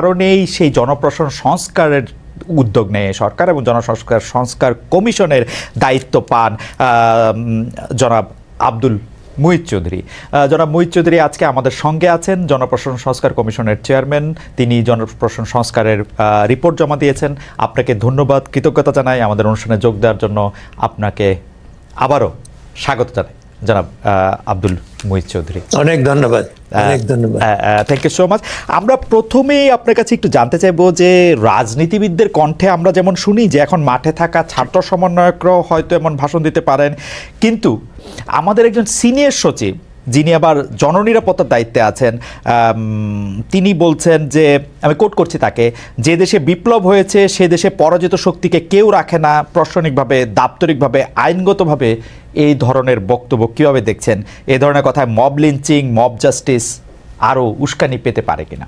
কারণেই সেই জনপ্রশাসন সংস্কারের উদ্যোগ নেয় সরকার এবং সংস্কার কমিশনের দায়িত্ব পান জনাব আব্দুল মুহিত চৌধুরী। জনাব মুহিত চৌধুরী আজকে আমাদের সঙ্গে আছেন, জনপ্রশাসন সংস্কার কমিশনের চেয়ারম্যান। তিনি জনপ্রশাসন সংস্কারের রিপোর্ট জমা দিয়েছেন। আপনাকে ধন্যবাদ, কৃতজ্ঞতা জানাই আমাদের অনুষ্ঠানে যোগ দেওয়ার জন্য। আপনাকে আবারও স্বাগত জানাই জনাব আব্দুল মুহিত চৌধুরী। অনেক ধন্যবাদ, অনেক ধন্যবাদ। Thank you so much. আমরা প্রথমেই আপনার কাছে একটু জানতে চাইবো যে রাজনীতিবিদদের কণ্ঠে আমরা যেমন শুনি যে এখন মাঠে থাকা ছাত্র সমন্বয়করাও হয়তো এমন ভাষণ দিতে পারেন, কিন্তু আমাদের একজন সিনিয়র সচিব যিনি আবার জননিরাপত্তার দায়িত্বে আছেন, তিনি বলছেন যে, আমি কোট করছি তাকে, যে দেশে বিপ্লব হয়েছে সে দেশে পরাজিত শক্তিকে কেউ রাখে না। প্রশাসনিকভাবে, দাপ্তরিকভাবে, আইনগতভাবে এই ধরনের বক্তব্য কীভাবে দেখছেন? এই ধরনের কথায় মব লিঞ্চিং, মব জাস্টিস আরও উস্কানি পেতে পারে কিনা?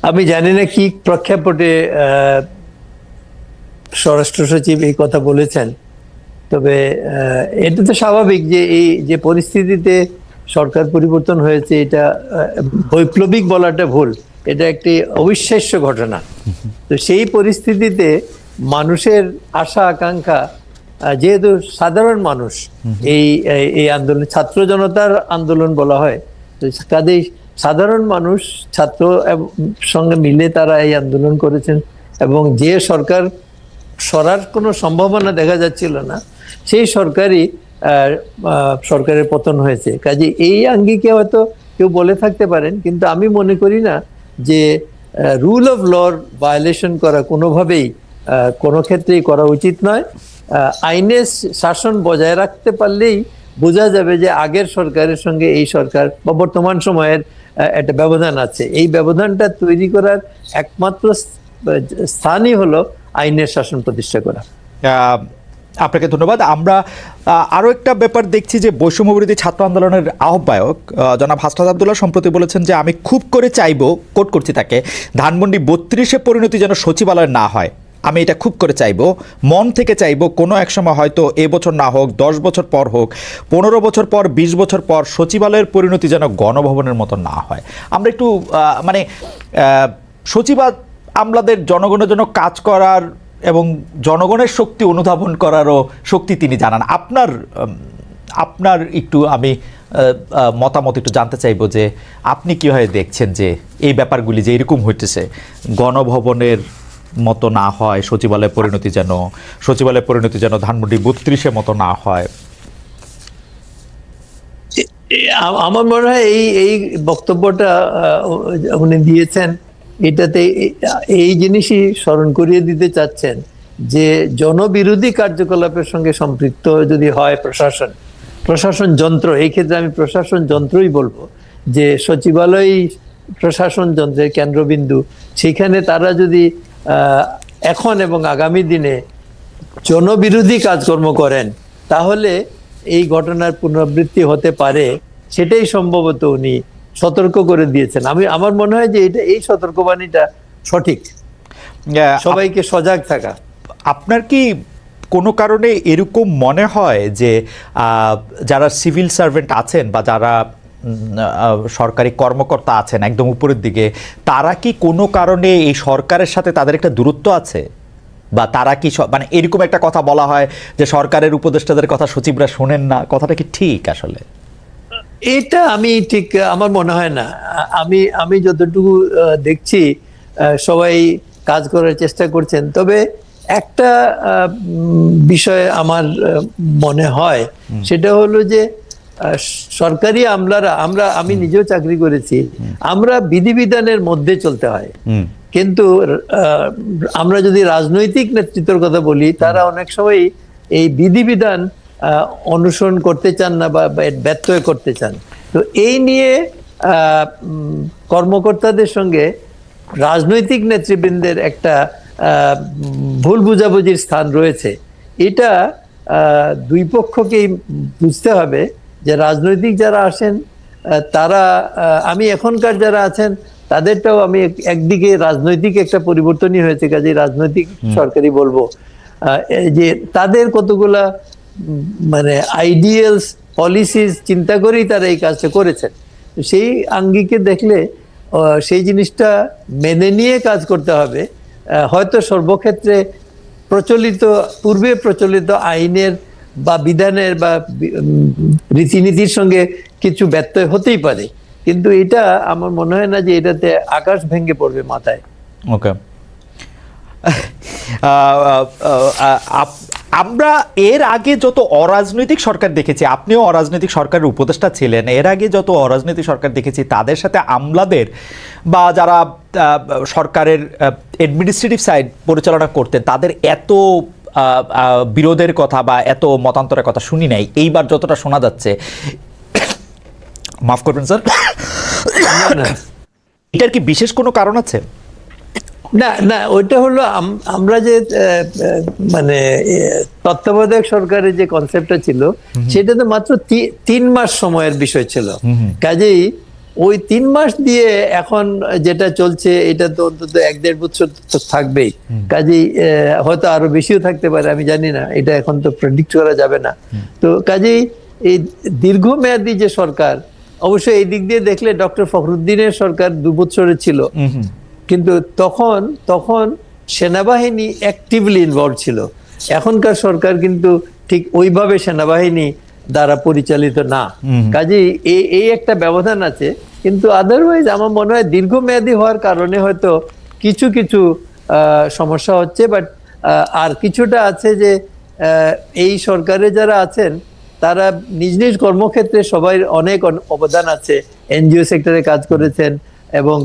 আমি জানি না কি প্রেক্ষাপটে স্বরাষ্ট্র সচিব এই কথা বলেছেন, তবে এটা তো স্বাভাবিক যে এই যে পরিস্থিতিতে সরকার পরিবর্তন হয়েছে, এটা বৈপ্লবিক বলাটা ভুল, এটা একটি অবিশ্বাস্য ঘটনা। তো সেই পরিস্থিতিতে মানুষের আশা আকাঙ্ক্ষা, যেহেতু সাধারণ মানুষ এই আন্দোলন ছাত্র জনতার আন্দোলন বলা হয়, তো কাজেই সাধারণ মানুষ ছাত্র সঙ্গে মিলে তারা এই আন্দোলন করেছেন এবং যে সরকার সরার কোনো সম্ভাবনা দেখা যাচ্ছিল না, সেই সরকারের পতন হয়েছে। কাজে এই আঙ্গিকে হয়তো কেউ বলে থাকতে পারেন, কিন্তু আমি মনে করি না যে রুল অফ লর ভায়োলেশন করা কোনোভাবেই কোনো ক্ষেত্রেই করা উচিত নয়। আইনের শাসন বজায় রাখতে পারলেই বোঝা যাবে যে আগের সরকারের সঙ্গে এই সরকার বা বর্তমান সময়ের একটা ব্যবধান আছে। এই ব্যবধানটা তৈরি করার একমাত্র স্থানই হলো আইনের শাসন প্রতিষ্ঠা করা। আপনাকে ধন্যবাদ। আমরা আরও একটা ব্যাপার দেখছি যে বৈষম্য বিরোধী ছাত্র আন্দোলনের আহ্বায়ক জনাব হাসনাত আবদুল্লাহ সম্প্রতি বলেছেন যে, আমি খুব করে চাইব, কোট করছি তাকে, ধানমন্ডি 32-এ পরিণতি যেন সচিবালয় না হয়। আমি এটা খুব করে চাইব, মন থেকে চাইব, কোনো এক সময় হয়তো এবছর না হোক, 10 বছর পর হোক, 15 বছর পর, 20 বছর পর সচিবালয়ের পরিণতি যেন গণভবনের মতো না হয়। আমরা একটু মানে আমলাদের জনগণের জন্য কাজ করার এবং জনগণের শক্তি অনুধাবন করারও শক্তি তিনি জানান। আপনার একটু আমি মতামত একটু জানতে চাইব যে আপনি কীভাবে দেখছেন যে এই ব্যাপারগুলি যে এরকম হইতেছে, গণভবনের মতো না হয় সচিবালয়ের পরিণতি যেন ধানমন্ডি 32-এর মতো না হয়। আমার মনে হয় এই বক্তব্যটা উনি দিয়েছেন, এটাতে এই জিনিসই স্মরণ করিয়ে দিতে চাচ্ছেন যে জনবিরোধী কার্যকলাপের সঙ্গে সম্পৃক্ত যদি হয় প্রশাসন যন্ত্র, এই ক্ষেত্রে আমি প্রশাসন যন্ত্রই বলবো, যে সচিবালয় প্রশাসন যন্ত্রের কেন্দ্রবিন্দু, সেখানে তারা যদি এখন এবং আগামী দিনে জনবিরোধী কাজকর্ম করেন, তাহলে এই ঘটনার পুনরাবৃত্তি হতে পারে। সেটাই সম্ভবত উনি সতর্ক করে দিয়েছেন। আমার মনে হয় যে এই সতর্কবাণীটা সঠিক, সবাইকে সজাগ থাকা। আপনার কি কোনো কারণে এরকম মনে হয় যে যারা সিভিল সার্ভেন্ট আছেন বা যারা সরকারি কর্মকর্তা আছেন একদম উপরের দিকে, তারা কি কোনো কারণে এই সরকারের সাথে তাদের একটা দূরত্ব আছে? বা তারা কি মানে এরকম একটা কথা বলা হয় যে সরকারের উপদেষ্টাদের কথা সচিবরা শোনেন না, কথাটা কি ঠিক? আসলে এটা আমি ঠিক আমার মনে হয় না। আমি যতটুকু দেখছি সবাই কাজ করার চেষ্টা করছেন, তবে একটা বিষয় আমার মনে হয়, সেটা হলো যে সরকারি আমলারা, আমি নিজেও চাকরি করেছি, আমরা বিধিবিধানের মধ্যে চলতে হয়। কিন্তু আমরা যদি রাজনৈতিক নেতৃত্বের কথা বলি, তারা অনেক সময় এই বিধিবিধান অনুসরণ করতে চান না বা ব্যত্যয় করতে চান। তো এই নিয়ে কর্মকর্তাদের সঙ্গে রাজনৈতিক নেতৃবৃন্দের একটা ভুল বুঝাবুঝির স্থান রয়েছে। এটা দুই পক্ষকেই বুঝতে হবে যে রাজনৈতিক যারা আসেন তারা, আমি এখনকার যারা আছেন তাদেরটাও আমি একদিকে রাজনৈতিক একটা পরিবর্তনই হয়েছে, কাজে রাজনৈতিক সরকারি বলবো, যে তাদের কতগুলা মানে আইডিয়ালস পলিসিস চিন্তা করেই তারা এই কাজটা করেছেন। সেই আঙ্গিকে দেখলে সেই জিনিসটা মেনে নিয়ে কাজ করতে হবে। হয়তো সর্বক্ষেত্রে পূর্বে প্রচলিত আইনের বা বিধানের বা রীতিনীতির সঙ্গে কিছু ব্যত্যয় হতেই পারে, কিন্তু এটা আমার মনে হয় না যে এটাতে আকাশ ভেঙে পড়বে মাথায়। ওকে, আমরা এর আগে যত অরাজনৈতিক সরকার দেখেছি, আপনিও অরাজনৈতিক সরকারের উপদেষ্টা ছিলেন, এর আগে যত অরাজনৈতিক সরকার দেখেছি তাদের সাথে আমলাদের বা যারা সরকারের অ্যাডমিনিস্ট্রেটিভ সাইড পরিচালনা করতেন তাদের এত বিরোধের কথা বা এত মতান্তরের কথা শুনি নাই। এইবার যতটা শোনা যাচ্ছে, মাফ করবেন স্যার, এটার কি বিশেষ কোনো কারণ আছে? না না, ওইটা হলো আমরা যে মানে তত্ত্বাবধায়ক সরকারের যে কনসেপ্টটা ছিল সেটা তো মাত্র 3 মাস সময়ের বিষয় ছিল। কাজেই ওই 3 মাস দিয়ে এখন যেটা চলছে এটা তো অন্তত 1-1.5 বছর তো থাকবেই। কাজেই হয়তো আরো বেশিও থাকতে পারে, আমি জানি না, এটা এখন তো প্রেডিক্ট করা যাবে না। তো কাজেই এই দীর্ঘমেয়াদী যে সরকার, অবশ্যই এই দিক দিয়ে দেখলে ডক্টর ফখরুদ্দিনের সরকার 2 বছরের ছিল, কিন্তু তখন সেনাবাহিনী অ্যাক্টিভলি ইনভলভ ছিল। এখনকার সরকার কিন্তু ঠিক ওইভাবে সেনাবাহিনী দ্বারা পরিচালিত না। কাজেই এই একটা ব্যবধান আছে, কিন্তু আদারওয়াইজ আমার মনে হয় দীর্ঘমেয়াদী হওয়ার কারণে হয়তো কিছু কিছু সমস্যা হচ্ছে, বাট আর কিছুটা আছে যে এই সরকারে যারা আছেন তারা নিজ নিজ কর্মক্ষেত্রে সবাই অনেক অবদান আছে, এনজিও সেক্টরে কাজ করেছেন এবং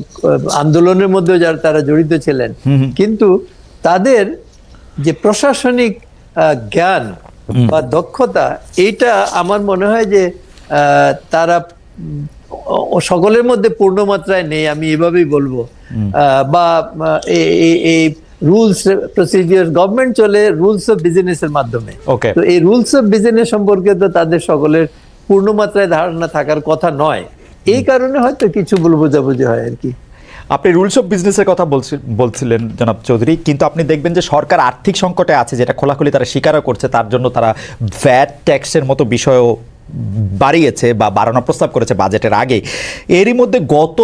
আন্দোলনের মধ্যে যারা তারা জড়িত ছিলেন, কিন্তু তাদের যে প্রশাসনিক জ্ঞান বা দক্ষতা, এইটা আমার মনে হয় যে তারা সকলের মধ্যে পূর্ণ মাত্রায় নেই, আমি এভাবেই বলবো। বা এই রুলস প্রসিডিওর, গভর্নমেন্ট চলে রুলস অফ বিজনেসের মাধ্যমে, তো এই রুলস অফ বিজনেস সম্পর্কে তো তাদের সকলের পূর্ণ মাত্রায় ধারণা থাকার কথা নয়। এই কারণে হয়তো কিছু ভুল বোঝাবুঝি হয় আর কি। আপনি রুলস অফ বিজনেসের কথা বলছিলেন জনাব চৌধুরী, কিন্তু আপনি দেখবেন যে সরকার আর্থিক সংকটে আছে, যেটা খোলাখুলি তারা স্বীকারও করছে। তার জন্য তারা ভ্যাট ট্যাক্সের মতো বিষয়ও বাড়িয়েছে বা বাড়ানোর প্রস্তাব করেছে বাজেটের আগে। এরই মধ্যে গত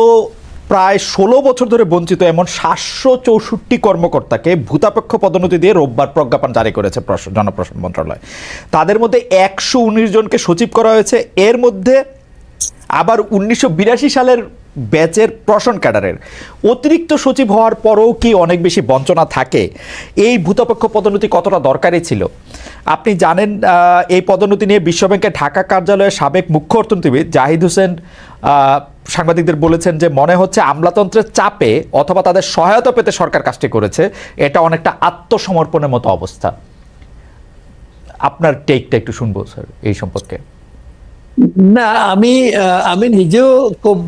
প্রায় 16 বছর ধরে বঞ্চিত এমন 764 কর্মকর্তাকে ভূতাপেক্ষ পদোন্নতি দিয়ে রোববার প্রজ্ঞাপন জারি করেছে জনপ্রশাসন মন্ত্রণালয়। তাদের মধ্যে 119 জনকে সচিব করা হয়েছে। এর মধ্যে আবার 1982 সালের ব্যাচের প্রশাসন ক্যাডারের অতিরিক্ত সচিব হওয়ার পরেও কি অনেক বেশি বঞ্চনা থাকে? এই ভূতপক্ষ পদোন্নতি কতটা দরকারি ছিল? আপনি জানেন, এই পদোন্নতি নিয়ে বিশ্বব্যাংকের ঢাকা কার্যালয়ের সাবেক মুখ্য অর্থনীতিবিদ জাহিদ হোসেন সাংবাদিকদের বলেছেন যে মনে হচ্ছে আমলাতন্ত্রের চাপে অথবা তাদের সহায়তা পেতে সরকার কাজটি করেছে। এটা অনেকটা আত্মসমর্পণের মতো অবস্থা। আপনার টেকটা একটু শুনবো স্যার এই সম্পর্কে। না, আমি নিজেও খুব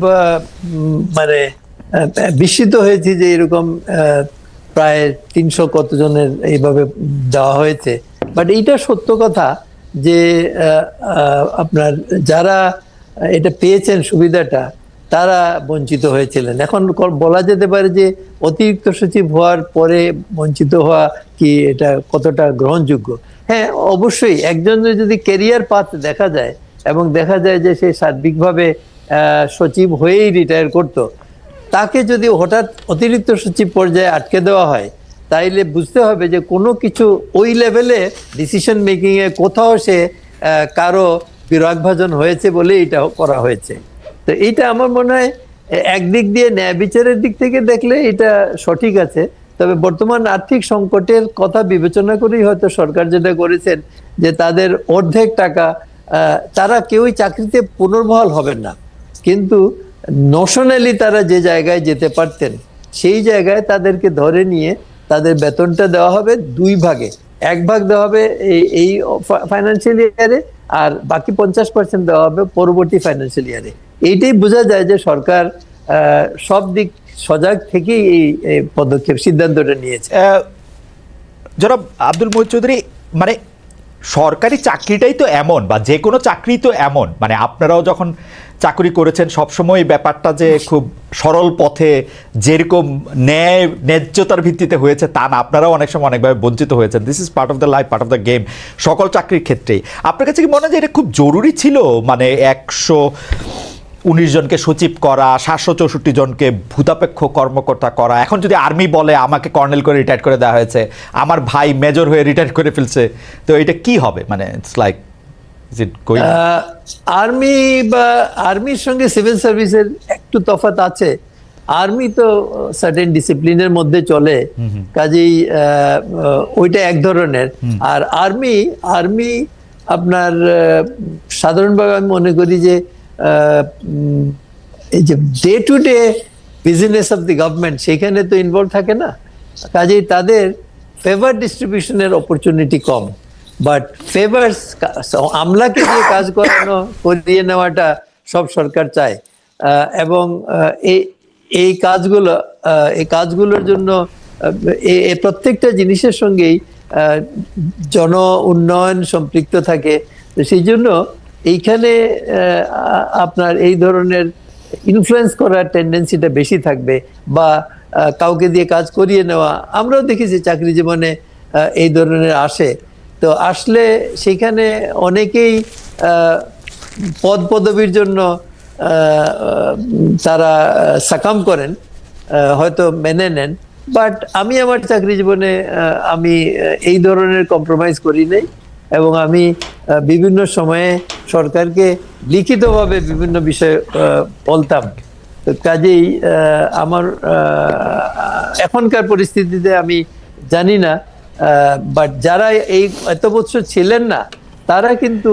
মানে বিস্মিত হয়েছি যে এরকম প্রায় 300 কতজনের এইভাবে দেওয়া হয়েছে। বাট এইটা সত্য কথা যে আপনার যারা এটা পেয়েছেন সুবিধাটা, তারা বঞ্চিত হয়েছিলেন। এখন বলা যেতে পারে যে অতিরিক্ত সচিব হওয়ার পরে বঞ্চিত হওয়া কি এটা কতটা গ্রহণযোগ্য? হ্যাঁ, অবশ্যই একজনের যদি ক্যারিয়ার পাথ দেখা যায় এবং দেখা যায় যে সে সার্বিকভাবে সচিব হয়েই রিটায়ার করত, তাকে যদি হঠাৎ অতিরিক্ত সচিব পর্যায়ে আটকে দেওয়া হয়, তাইলে বুঝতে হবে যে কোনো কিছু ওই লেভেলে ডিসিশন মেকিং এ কোথাও সে কারো বিরাগভাজন হয়েছে বলে এটা করা হয়েছে। তো এইটা আমার মনে হয় একদিক দিয়ে ন্যায় বিচারের দিক থেকে দেখলে এটা সঠিক আছে। তবে বর্তমান আর্থিক সংকটের কথা বিবেচনা করেই হয়তো সরকার যেটা করেছেন যে তাদের অর্ধেক টাকা, তারা কেউই চাকরিতে পুনর্বহাল হবেন না, কিন্তু নোশনালি তারা যে জায়গায় যেতে পারতেন সেই জায়গায় তাদেরকে ধরে নিয়ে তাদের বেতনটা দেওয়া হবে 2 ভাগে। 1 ভাগ দেওয়া হবে এই ফাইন্যান্সিয়াল ইয়ারে, আর বাকি 50% দেওয়া হবে পরবর্তী ফাইন্যান্সিয়াল ইয়ারে। এইটাই বোঝা যায় যে সরকার সব দিক সজাগ থেকেই এই পদক্ষেপ সিদ্ধান্তটা নিয়েছে। জনাব আব্দুল মুহিত চৌধুরী, মানে সরকারি চাকরিটাই তো এমন, বা যে কোনো চাকরি তো এমন, মানে আপনারাও যখন চাকরি করেছেন সবসময় ব্যাপারটা যে খুব সরল পথে যেরকম ন্যায্যতার ভিত্তিতে হয়েছে তা না, আপনারাও অনেক সময় অনেকভাবে বঞ্চিত হয়েছেন। This is part of the life, part of the game, সকল চাকরির ক্ষেত্রেই। আপনার কাছে কি মনে হয় যে এটা খুব জরুরি ছিল? মানে 19 জনকে সচিব করা, 764 জনকে ভূতাপেক্ষ কর্মকর্তা করা, এখন যদি আর্মি বলে আমাকে কর্নেল করে রিটায়ার করে দেওয়া হয়েছে, আমার ভাই মেজর হয়ে রিটায়ার করে ফেলছে, তো এটা কি হবে? মানে ইটস লাইক আর্মি বা আর্মির সঙ্গে সিভিল সার্ভিসের একটু তফাৎ আছে। আর্মি তো সার্টেন ডিসিপ্লিনের মধ্যে চলে, কাজেই ওইটা এক ধরনের। আর আর্মি আপনার সাধারণভাবে আমি মনে করি যে এই যে day to day business of the government সেখানে তো ইনভলভ থাকে না, কাজেই তাদের ফেভার ডিস্ট্রিবিউশনের অপরচুনিটি কম। বাট ফেভার্স আমলাকে দিয়ে কাজ করিয়ে নেওয়াটা সব সরকার চায়, এবং এই কাজগুলোর জন্য প্রত্যেকটা জিনিসের সঙ্গেই জন উন্নয়ন সম্পৃক্ত থাকে। তো সেই জন্য এইখানে আপনার এই ধরনের ইনফ্লুয়েন্স করার টেন্ডেন্সিটা বেশি থাকবে, বা কাউকে দিয়ে কাজ করিয়ে নেওয়া। আমরাও দেখেছি চাকরি জীবনে এই ধরনের আসে, তো আসলে সেখানে অনেকেই পদ পদবীর জন্য তারা সাকাম করেন, হয়তো মেনে নেন। বাট আমি আমার চাকরি জীবনে আমি এই ধরনের কম্প্রোমাইজ করি নাই, এবং আমি বিভিন্ন সময়ে সরকারকে লিখিতভাবে বিভিন্ন বিষয়ে বলতাম। তো কাজেই আমার এখনকার পরিস্থিতিতে আমি জানি না, বাট যারা এই এত বছর ছিলেন না তারা কিন্তু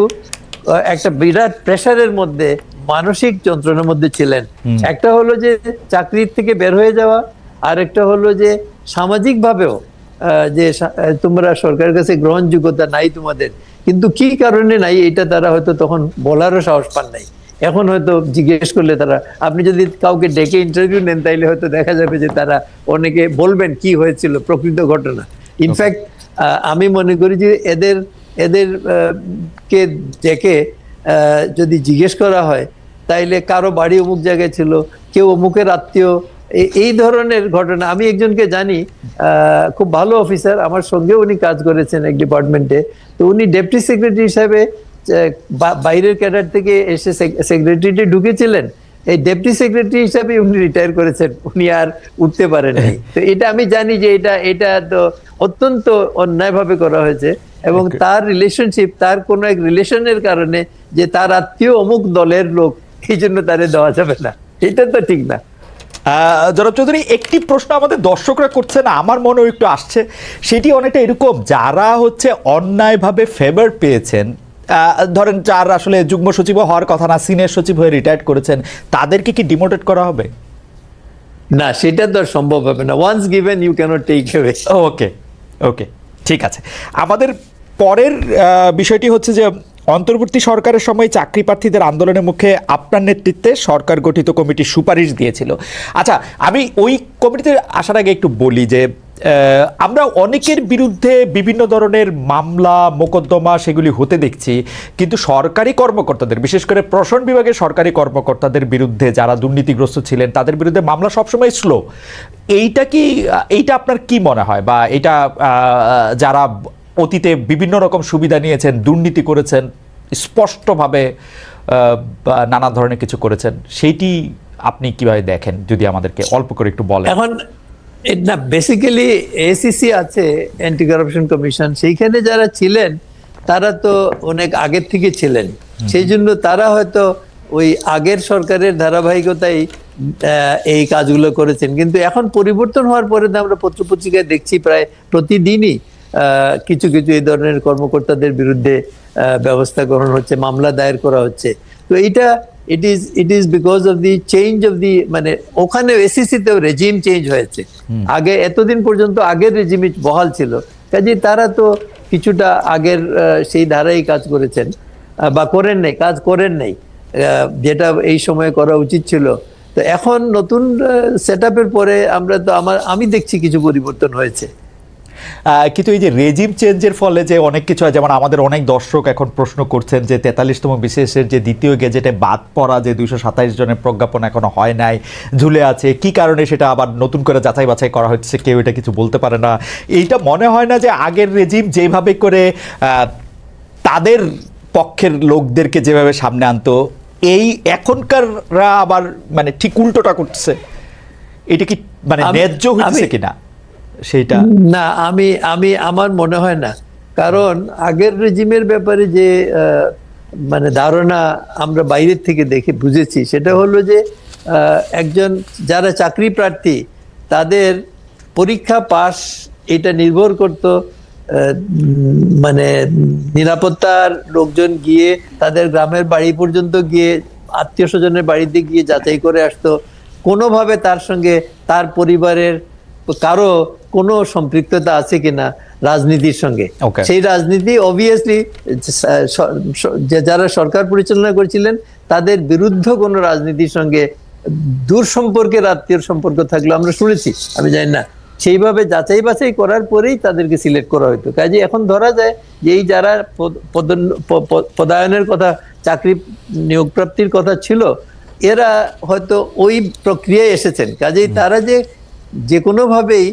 একটা বিরাট প্রেসারের মধ্যে, মানসিক যন্ত্রণার মধ্যে ছিলেন। একটা হলো যে চাকরির থেকে বের হয়ে যাওয়া, আর একটা হলো যে সামাজিক ভাবেও যে তোমরা সরকারের কাছে গ্রহণযোগ্যতা নাই তোমাদের, কিন্তু কি কারণে নাই এটা তারা হয়তো তখন বলারও সাহস পান নাই। এখন হয়তো জিজ্ঞেস করলে তারা, আপনি যদি কাউকে ডেকে ইন্টারভিউ নেন তাইলে হয়তো দেখা যাবে যে তারা অনেকে বলবেন কি হয়েছিল প্রকৃত ঘটনা। ইনফ্যাক্ট আমি মনে করি যে এদের কে ডেকে যদি জিজ্ঞেস করা হয় তাইলে কারো বাড়ি অমুক জায়গায় ছিল, কেউ অমুকের আত্মীয়, এই ধরনের ঘটনা। আমি একজনকে জানি, খুব ভালো অফিসার, আমার সঙ্গে উনি কাজ করেছেন এক ডিপার্টমেন্টে। তো উনি ডেপুটি সেক্রেটারি হিসাবে বাইরের ক্যাডার থেকে এসে সেক্রেটারিতে ঢুকেছিলেন, এই ডেপুটি সেক্রেটারি হিসাবে উনি রিটায়ার করেছেন, উনি আর উঠতে পারেন নাই। তো এটা আমি জানি যে এটা তো অত্যন্ত অন্যায়ভাবে করা হয়েছে, এবং তার রিলেশনশিপ, তার কোনো এক রিলেশনের কারণে যে তার আত্মীয় অমুক দলের লোক, এই জন্য তারে দেওয়া যাবে না, এটা তো ঠিক না। জনাব চৌধুরী, একটি প্রশ্ন আমাদের দর্শকরা করছেন, আমার মনেও একটু আসছে, সেটি অনেকটা এরকম, যারা হচ্ছে অন্যায়ভাবে ফেভার পেয়েছেন, ধরেন যার আসলে যুগ্ম সচিব হওয়ার কথা না, সিনিয়র সচিব হয়ে রিটায়ার করেছেন, তাদেরকে কি ডিমোটেট করা হবে? না, সেটা তো সম্ভব হবে না। Once given you cannot take away. Okay okay, ঠিক আছে। আমাদের পরের বিষয়টি হচ্ছে যে অন্তর্বর্তী সরকারের সময় চাকরি প্রার্থীদের আন্দোলনের মুখে আপনার নেতৃত্বে সরকার গঠিত কমিটি সুপারিশ দিয়েছিল। আচ্ছা, আমি ওই কমিটিতে আসার আগে একটু বলি যে আমরা অনেকের বিরুদ্ধে বিভিন্ন ধরনের মামলা মোকদ্দমা সেগুলি হতে দেখছি, কিন্তু সরকারি কর্মকর্তাদের, বিশেষ করে প্রশাসন বিভাগের সরকারি কর্মকর্তাদের বিরুদ্ধে যারা দুর্নীতিগ্রস্ত ছিলেন তাদের বিরুদ্ধে মামলা সবসময় স্লো। এইটা আপনার কি মনে হয়, বা এটা যারা অতীতে বিভিন্ন রকম সুবিধা নিয়েছেন, দুর্নীতি করেছেন, স্পষ্টভাবে নানা ধরনের কিছু করেছেন, সেইটি আপনি কিভাবে দেখেন, যদি আমাদেরকে অল্প করে একটু বলেন। এখন না, বেসিক্যালি এসিসি আছে, অ্যান্টি কারাপশন কমিশন, সেইখানে যারা ছিলেন তারা তো অনেক আগের থেকে ছিলেন, সেই জন্য তারা হয়তো ওই আগের সরকারের ধারাবাহিকতায় এই কাজগুলো করেছেন। কিন্তু এখন পরিবর্তন হওয়ার পরে আমরা পত্রপত্রিকায় দেখছি প্রায় প্রতিদিনই কিছু কিছু এই ধরনের কর্মকর্তাদের বিরুদ্ধে ব্যবস্থা গ্রহণ হচ্ছে, মামলা দায়ের করা হচ্ছে। তো এইটা it is because of the change of the, মানে ওখানে এসিসি তেও রেজিম চেঞ্জ হয়েছে। আগে এতদিন পর্যন্ত আগের রেজিমই বহাল ছিল, কাজে তারা তো কিছুটা আগের সেই ধারাই কাজ করেছেন, বা কাজ করেন নাই যেটা এই সময়ে করা উচিত ছিল। তো এখন নতুন সেটআপের পরে আমি দেখছি কিছু পরিবর্তন হয়েছে। কিন্তু এই যে রেজিম চেঞ্জের ফলে যে অনেক কিছু হয়, যেমন আমাদের অনেক দর্শক এখন প্রশ্ন করছেন যে 43তম বিশেষের যে দ্বিতীয় গেজেটে বাদ পড়া যে 227 জনের প্রজ্ঞাপন এখনো হয় নাই, ঝুলে আছে, কি কারণে সেটা আবার নতুন করে যাচাই বাছাই করা হচ্ছে, কেউ এটা কিছু বলতে পারে না। এইটা মনে হয় না যে আগের রেজিম যেভাবে করে তাদের পক্ষের লোকদেরকে যেভাবে সামনে আনতো, এই এখনকাররা আবার মানে ঠিক উল্টোটা করছে, এটা কি মানে ন্যায্য হচ্ছে কিনা সেইটা? না, আমি আমি আমার মনে হয় না, কারণ আগের রেজিমের ব্যাপারে যে মানে ধারণা আমরা বাইরের থেকে দেখে বুঝেছি, সেটা হলো যে একজন যারা চাকরি প্রার্থী তাদের পরীক্ষা পাস এটা নির্ভর করত মানে নিরাপত্তার লোকজন গিয়ে তাদের গ্রামের বাড়ি পর্যন্ত গিয়ে আত্মীয় স্বজনের বাড়িতে গিয়ে যাচাই করে আসতো কোনোভাবে তার সঙ্গে তার পরিবারের কারো কোনো সম্পৃক্ততা আছে কিনা রাজনীতির সঙ্গে। Okay. সেই রাজনীতি অবভিয়াসলি যারা সরকার পরিচালনা করেছিলেন তাদের বিরুদ্ধ কোনো রাজনীতির সঙ্গে দূর সম্পর্কের আত্মীয় সম্পর্ক থাকলে আমরা শুনেছি, আমি জানি না, সেইভাবে যাচাই বাছাই করার পরেই তাদেরকে সিলেক্ট করা হতো। কাজে এখন ধরা যায় যে এই যারা পদায়নের কথা, চাকরি নিয়োগ প্রাপ্তির কথা ছিল, এরা হয়তো ওই প্রক্রিয়ায় এসেছেন। কাজেই তারা যে কোনোভাবেই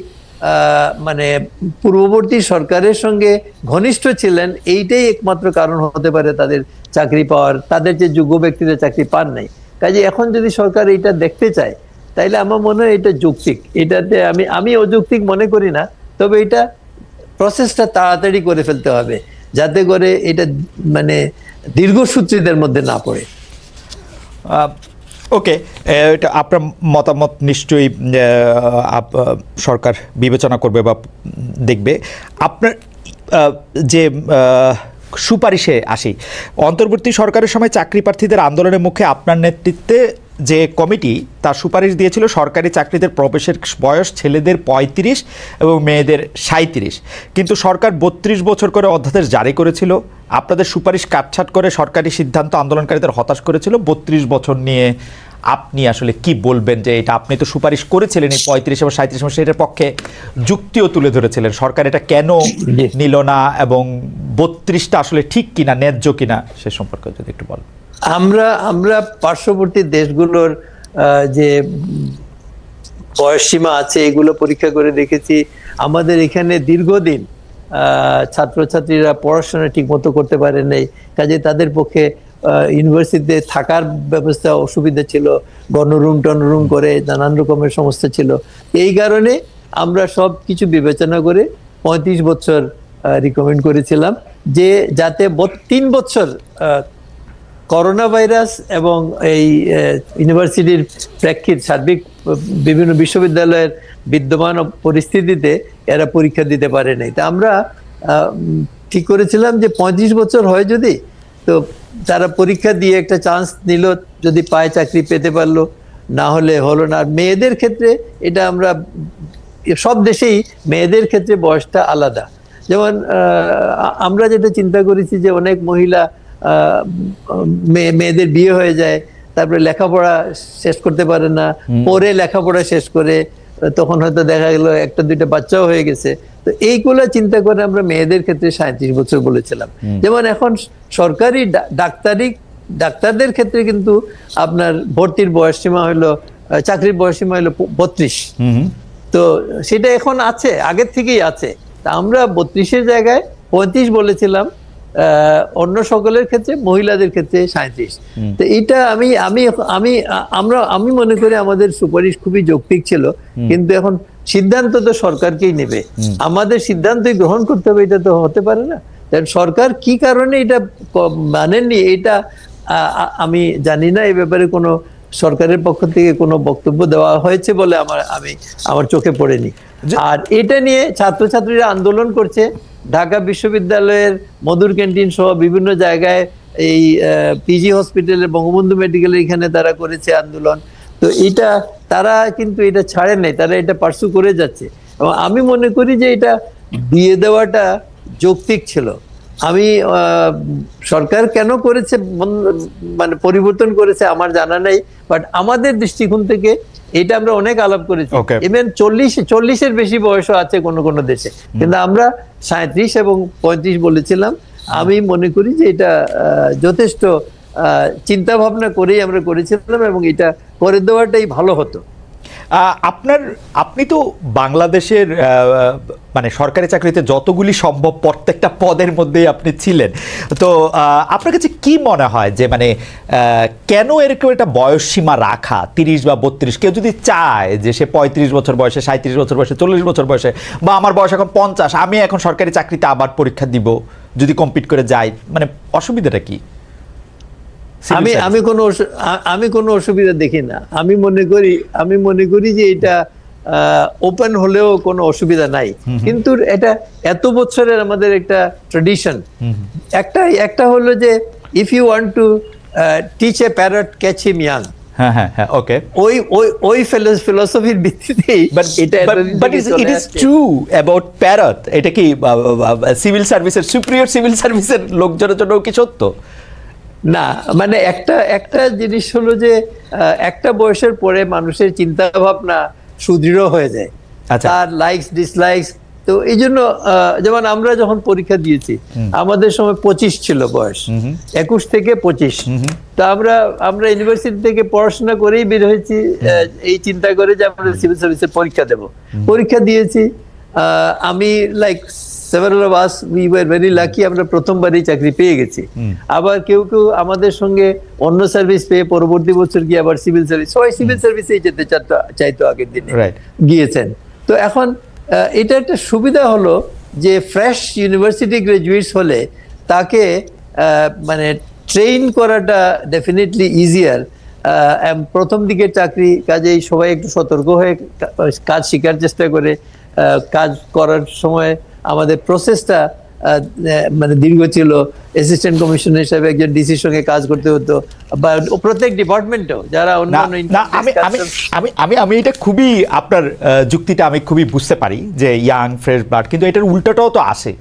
মানে পূর্ববর্তী সরকারের সঙ্গে ঘনিষ্ঠ ছিলেন, এইটাই একমাত্র কারণ হতে পারে তাদের চাকরি পাওয়ার, তাদের যে যোগ্য ব্যক্তিরা চাকরি পান নাই। কাজে এখন যদি সরকার এইটা দেখতে চায় তাইলে আমার মনে হয় এটা যৌক্তিক, এটাতে আমি অযৌক্তিক মনে করি না। তবে এটা প্রসেসটা তাড়াতাড়ি করে ফেলতে হবে যাতে করে এটা মানে দীর্ঘসূত্রীদের মধ্যে না পড়ে। ওকে, এটা আপনার মতামত নিশ্চয়ই সরকার বিবেচনা করবে বা দেখবে। আপনার যে সুপারিশে আসি, অন্তর্বর্তী সরকারের সময় চাকরি প্রার্থীদের আন্দোলনের মুখে আপনার নেতৃত্বে যে কমিটি তার সুপারিশ দিয়েছিল সরকারি চাকরিদের প্রবেশের বয়স ছেলেদের 35 এবং মেয়েদের 37, কিন্তু সরকার 32 বছর করে অধ্যাদেশ জারি করেছিল। আপনাদের সুপারিশ কাটছাট করে সরকারি সিদ্ধান্ত আন্দোলনকারীদের হতাশ করেছিল। 32 বছর নিয়ে আপনি আসলে কি বলবেন, যে এটা আপনি তো সুপারিশ করেছিলেন এই 35 এবং 37 মাসে, এটার পক্ষে যুক্তিও তুলে ধরেছিলেন, সরকার এটা কেন নিল না এবং 32টা আসলে ঠিক কিনা, ন্যায্য কিনা, সে সম্পর্কে যদি একটু বলেন। আমরা পার্শ্ববর্তী দেশগুলোর যে বয়সসীমা আছে এগুলো পরীক্ষা করে দেখেছি। আমাদের এখানে দীর্ঘদিন ছাত্রছাত্রীরা পড়াশোনা ঠিক মতো করতে পারে নাই, কাজে তাদের পক্ষে ইউনিভার্সিটিতে থাকার ব্যবস্থা অসুবিধা ছিল, গণরুম টনরুম করে নানান রকমের সমস্যা ছিল। এই কারণে আমরা সব কিছু বিবেচনা করে 35 বছর রিকমেন্ড করেছিলাম, যে যাতে 3 বছর করোনা ভাইরাস এবং এই ইউনিভার্সিটির প্রেক্ষিত সার্বিক বিভিন্ন বিশ্ববিদ্যালয়ের বিদ্যমান পরিস্থিতিতে এরা পরীক্ষা দিতে পারে নাই। তা আমরা ঠিক করেছিলাম যে 35 বছর হয় যদি, তো তারা পরীক্ষা দিয়ে একটা চান্স নিল, যদি পায় চাকরি পেতে পারলো, না হলে হলো না। আর মেয়েদের ক্ষেত্রে এটা আমরা সব দেশেই মেয়েদের ক্ষেত্রে বয়সটা আলাদা। যেমন আমরা যেটা চিন্তা করেছি যে অনেক মহিলা মেয়েদের বিয়ে হয়ে যায়, তারপরে লেখাপড়া শেষ করতে পারে না, পরে লেখাপড়া শেষ করে তখন হয়তো দেখা গেল 1-2টা বাচ্চাও হয়ে গেছে। তো এইগুলো চিন্তা করে আমরা মেয়েদের ক্ষেত্রে 37 বছর বলেছিলাম। যেমন এখন সরকারি ডাক্তারদের ক্ষেত্রে কিন্তু আপনার ভর্তির বয়সসীমা হলো, চাকরির বয়সসীমা হলো 32। তো সেটা এখন আছে, আগের থেকেই আছে। তা আমরা 32-এর জায়গায় 35 বলেছিলাম, অন্য সকলের ক্ষেত্রে, মহিলাদের ক্ষেত্রে 37। তো এটা আমি মনে করি আমাদের সুপারিশ খুবই যৌক্তিক ছিল, কিন্তু এখন সিদ্ধান্ত তো সরকারকেই নেবে, আমাদের সিদ্ধান্তই গ্রহণ করতে হবে, এটা তো হতে পারে না। সরকার কি কারণে এটা মানেননি এটা আমি জানি না, এই ব্যাপারে কোনো সরকারের পক্ষ থেকে কোনো বক্তব্য দেওয়া হয়েছে বলে আমার চোখে পড়েনি। আর এটা নিয়ে ছাত্রছাত্রীরা আন্দোলন করছে, ঢাকা বিশ্ববিদ্যালয়ের মধুর ক্যান্টিন সহ বিভিন্ন জায়গায়, এই পিজি হসপিটালের বঙ্গবন্ধু মেডিকেলের এখানে তারা করেছে আন্দোলন। তো এটা তারা কিন্তু এটা ছাড়ে নাই, তারা এটা পার্সু করে যাচ্ছে। এবং আমি মনে করি যে এটা দিয়ে দেওয়াটা যৌক্তিক ছিল। আমি সরকার কেন করেছে, মানে পরিবর্তন করেছে আমার জানা নাই, বাট আমাদের দৃষ্টিকোণ থেকে এটা আমরা অনেক আলাপ করেছি। ইভেন 40-এর বেশি বয়সও আছে কোনো দেশে, কিন্তু আমরা 37 এবং 35 বলেছিলাম। আমি মনে করি যে এটা যথেষ্ট চিন্তা ভাবনা করেই আমরা করেছিলাম এবং এটা করে দেওয়াটাই ভালো হতো। আপনি তো বাংলাদেশের মানে সরকারি চাকরিতে যতগুলি সম্ভব প্রত্যেকটা পদের মধ্যেই আপনি ছিলেন, তো আপনার কাছে কি মনে হয় যে মানে কেন এরকম একটা বয়স সীমা রাখা 30 বা 32? কেউ যদি চায় যে সে 35 বছর বয়সে, 37 বছর বয়সে, 40 বছর বয়সে, বা আমার বয়স এখন 50, আমি এখন সরকারি চাকরিতে আবার পরীক্ষা দিব, যদি কম্পিট করে যাই, মানে অসুবিধাটা কি? আমি কোনো অসুবিধা দেখি না। আমি মনে করি যে এটা ওপেন হলেও কোনো অসুবিধা নাই, কিন্তু এটা এত বছরের আমাদের একটা ট্রেডিশন। একটা হলো যে if you want to teach a parrot catch him young, হ্যাঁ হ্যাঁ হ্যাঁ, ওকে, ওই ফিলোসফির ভিত্তিতেই এটা। But it is true about parrot. এটা কি সিভিল সার্ভিসের, সুপ্রিয়র সিভিল সার্ভিসের লোকজনের জন্য কি সত্য? না, মানে একটা জিনিস হলো যে একটা বয়সের পরে মানুষের চিন্তা ভাবনা সুদৃঢ় হয়ে যায়, তার লাইকস ডিসলাইকস। তো এই জন্য যেমন আমরা যখন পরীক্ষা দিয়েছি, আমাদের সময় 25 ছিল বয়স, 21 থেকে 25। তো আমরা ইউনিভার্সিটি থেকে পড়াশোনা করেই বের হয়েছি এই চিন্তা করে যে আমরা সিভিল সার্ভিসের পরীক্ষা দেব। পরীক্ষা দিয়েছি। আমি like several of us, we were very lucky, আমরা প্রথমবারই চাকরি পেয়ে গেছি। আবার কেউ আমাদের সঙ্গে অন্য সার্ভিস পেয়ে পরবর্তী বছর গিয়ে আবার সিভিল সার্ভিস, সবাই সিভিল সার্ভিসেই যেতে চাইতো আগের দিনে, গিয়েছেন। তো এখন এটা একটা সুবিধা হলো যে ফ্রেশ ইউনিভার্সিটি গ্রাজুয়েটস হলে তাকে মানে ট্রেন করাটা ডেফিনেটলি ইজিয়ার। প্রথম দিকের চাকরি, কাজেই সবাই একটু সতর্ক হয়ে কাজ শেখার চেষ্টা করে। কাজ করার সময় আমাদের প্রসেসটা মানে দীর্ঘ ছিল। অ্যাসিস্ট্যান্ট কমিশনার হিসেবে একজন ডিসির সঙ্গে কাজ করতে হতো, বা প্রত্যেক ডিপার্টমেন্টেও যারা অন্যান্য। আমি এটা খুবই, আপনার যুক্তিটা আমি খুবই বুঝতে পারি যে ইয়াং ফ্রেশ ব্লাড, কিন্তু এটার উল্টাটাও তো আসে।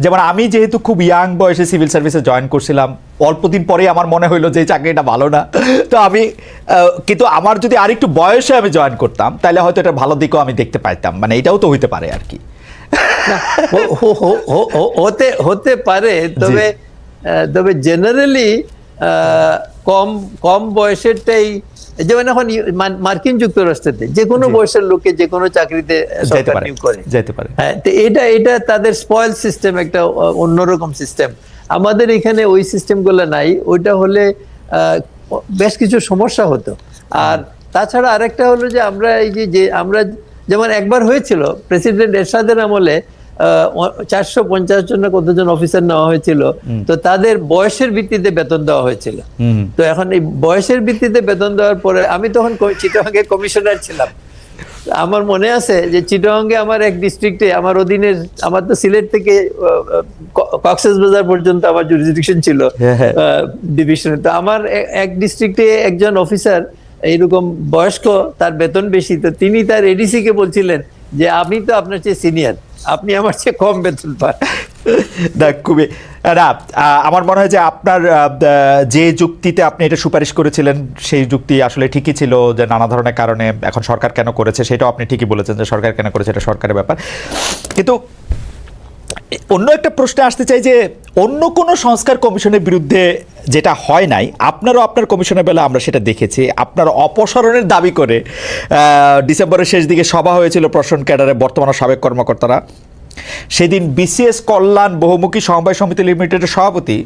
যেমন আমি যেহেতু খুব ইয়াং বয়সে সিভিল সার্ভিসে জয়েন করছিলাম, অল্প দিন পরেই আমার মনে হইলো যে চাকরিটা ভালো না, তো আমি কিন্তু আমার যদি আরেকটু বয়সে আমি জয়েন করতাম তাহলে হয়তো এটা ভালো দিকও আমি দেখতে পাইতাম, মানে এটাও তো হইতে পারে আর কি। হতে পারে, তবে জেনারেলি কম বয়সেরটাই, যেমন এখন মার্কিন যুক্তরাষ্ট্রেতে যে কোনো বয়সের লোককে যে কোনো চাকরিতে সরকার নিয়োগ করে যেতে পারে। হ্যাঁ, তো এটা তাদের স্পয়েল সিস্টেম, একটা অন্যরকম সিস্টেম। আমাদের এখানে ওই সিস্টেমগুলো নাই। ওইটা হলে বেশ কিছু সমস্যা হতো। আর তাছাড়া আরেকটা হলো যে আমরা আমরা যেমন একবার হয়েছিল প্রেসিডেন্ট এরশাদের আমলে 450 জন কতজন অফিসার নেওয়া হয়েছিল, তো তাদের বয়সের ভিত্তিতে বেতন দেওয়া হয়েছিল। তো এখন এই বয়সের ভিত্তিতে বেতন দেওয়ার পরে, আমি তখন চিটাগাংয়ে কমিশনার ছিলাম। আমার মনে আছে যে চিটাগাংয়ে আমার এক ডিস্ট্রিক্টে, আমার অধীনের, আমার তো সিলেট থেকে কক্সবাজার পর্যন্ত আমার জুরিসডিকশন ছিল ডিভিশনে। তো আমার এক ডিস্ট্রিক্টে একজন অফিসার এইরকম বয়স্ক, তার বেতন বেশি, তো তিনি তার এডিসি কে বলছিলেন যে আমি তো আপনার চেয়ে সিনিয়র, আপনি আমার চেয়ে কম বেতন পান। খুবই না, আমার মনে হয় যে আপনার যে যুক্তিতে আপনি এটা সুপারিশ করেছিলেন সেই যুক্তি আসলে ঠিকই ছিল, যে নানা ধরনের কারণে এখন সরকার কেন করেছে সেটাও আপনি ঠিকই বলেছেন, যে সরকার কেন করেছে এটা সরকারের ব্যাপার। কিন্তু অন্য একটা প্রশ্নে আসতে চাই যে অন্য কোনো সংস্কার কমিশনের বিরুদ্ধে যেটা হয় নাই, আপনারও আপনার কমিশনের বেলা আমরা সেটা দেখেছি, আপনার অপসারণের দাবি করে ডিসেম্বরের শেষ দিকে সভা হয়েছিল প্রশাসন ক্যাডারে বর্তমান সাবেক কর্মকর্তারা। সেদিন বিসিএস কল্যাণ বহুমুখী সমবায় সমিতি লিমিটেডের সভাপতি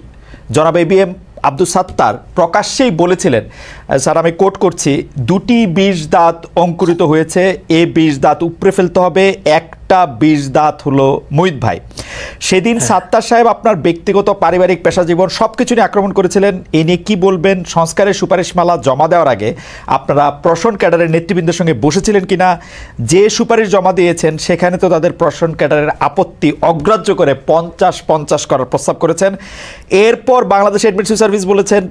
জনাব এবিএম আব্দুল সাত্তার প্রকাশ্যেই বলেছিলেন, স্যার আমি কোট করছি, 2টি বিষ দাঁত অঙ্কুরিত হয়েছে, এই বিষ দাঁত উপড়ে ফেলতে হবে, একটা বিষ দাঁত হলো মুহিত ভাই। সেদিন সাত্তার সাহেব আপনার ব্যক্তিগত পারিবারিক পেশা জীবন সব কিছু নিয়ে আক্রমণ করেছিলেন। এ নিয়ে কী বলবেন? সংস্কারের সুপারিশমালা জমা দেওয়ার আগে আপনারা প্রশাসন ক্যাডারের নেতৃবৃন্দের সঙ্গে বসেছিলেন কিনা? যে সুপারিশ জমা দিয়েছেন সেখানে তো তাদের প্রশাসন ক্যাডারের আপত্তি অগ্রাহ্য করে 50-50 করার প্রস্তাব করেছেন। এরপর বাংলাদেশ অ্যাডমিনিস্ট্রেটিভ সার্ভিস বলেছেন